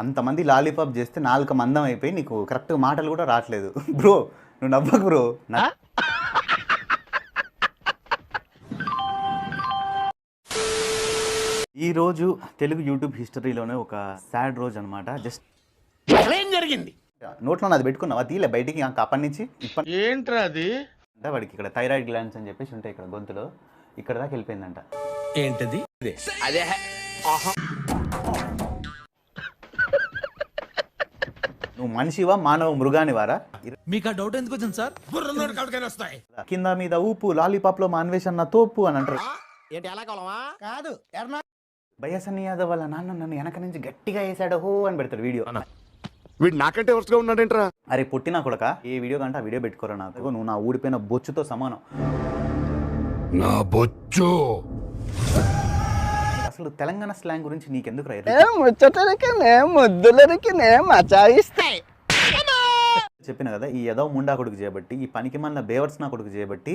అంతమంది లాలీపాప్ చేస్తే 4 మందం అయిపోయి నీకు కరెక్ట్ మాటలు కూడా రావట్లేదు బ్రో. నువ్వు నవ్వకు బ్రో. ఈ రోజు తెలుగు యూట్యూబ్ హిస్టరీలోనే ఒక సాడ్ రోజు అనమాట. జస్ట్ ఏం జరిగింది? నోట్లో అది పెట్టుకున్నావా తీలే బయటికి అప్పటి నుంచి ఏంట్రా అది? అంటే వాడికి ఇక్కడ థైరాయిడ్ గ్లాండ్స్ అని చెప్పేసి ఉంటాయి ఇక్కడ గొంతులో, ఇక్కడ దాకా వెళ్ళిపోయిందంట. ఏంటది? అదే నువ్వు మనిషివా మానవ మృగానివారా? మీకు ఆ డౌట్ ఎందుకు వచ్చింది సార్? వస్తాయి. కింద మీద ఊపు లాలీపాప్ లో మాన్వేష్ అన్న తోపు అని అంటారు. ఏంటి ఎలా కొలవా? కాదు బయసన్ని యాదవ్ వాళ్ళ నాన్న నన్ను వెనక నుంచి గట్టిగా వేసాడు హో అని పెడతాడు వీడియో. వీడు నాకంటే వర్స్గా ఉన్నాడేంట్రా? అరే పుట్టినా కొడక ఏ వీడియో కంటే ఆ వీడియో పెట్టుకోరా నాకు. నువ్వు నా ఊడిపోయిన బొచ్చుతో సమానం. నా బొచ్చు అసలు తెలంగాణ స్లాంగ్ గురించి నీకెందుకు రా? ముద్దులరికినే మచాయిస్తాయి. చెప్పిన కదా ఈ ఏదో ముండా కొడుకు చేయబట్టి, ఈ పనికి మన బేవర్స్ నా కొడుకు చేయబట్టి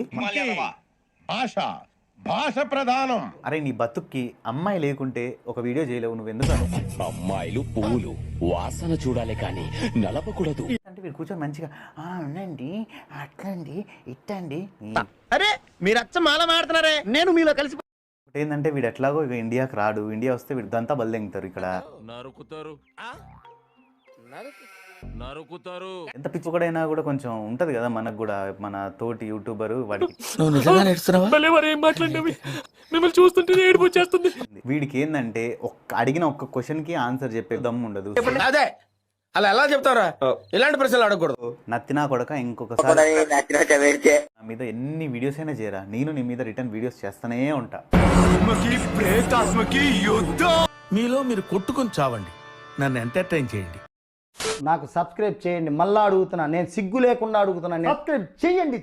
భాష ప్రధానం. అరే నీ బతుక్కి అమ్మాయి లేకుంటే ఒక వీడియో చేయలేవు. నువ్వు ఎందుకు అమ్మాయిలు పువ్వులు వాసన చూడాలి కానీ నలపకూడదు అంటే వీడు కూర్చొని మంచిగా అవునండి అట్లండి ఇట్టండి. అరే మీరు అచ్చ మాల మాడుతున్నారే, నేను మీలో కలిసి ఏంటంటే వీడు ఎట్లాగో ఇక ఇండియాకి రాడు. ఇండియా వస్తే వీడు దంతా బల్లెంగుతారు ఇక్కడ. నరుకుతారు ఎంత పిచ్చుకడైనా కూడా కొంచెం ఉంటది కదా మనకు కూడా. మన తోటి యూట్యూబరు వాడికి నువ్వు నిజంగా నేర్చుతున్నావా? మిమ్మల్ని చూస్తుంటే ఏడుపు వచ్చేస్తుంది. వీడికి ఏంటంటే అడిగిన ఒక్క క్వశ్చన్ కి ఆన్సర్ చెప్పే దమ్ము ఉండదు. అదే అలా ఎలా చెప్తారా? ఇలాంటి ప్రశ్నలు అడగకూడదు. నత్తినా కొడక ఇంకొకసారి నా మీద ఎన్ని వీడియోస్ అయినా చేయరా, నేను నీ మీద రిటర్న్ వీడియోస్ చేస్తానే ఉంటా. మీలో మీరు కొట్టుకొని చావండి, నన్ను ఎంటర్టైన్ చేయండి. నాకు సబ్స్క్రైబ్ చేయండి. మళ్ళా అడుగుతున్నా, నేను సిగ్గు లేకుండా అడుగుతున్నా. సబ్స్క్రైబ్ చేయండి.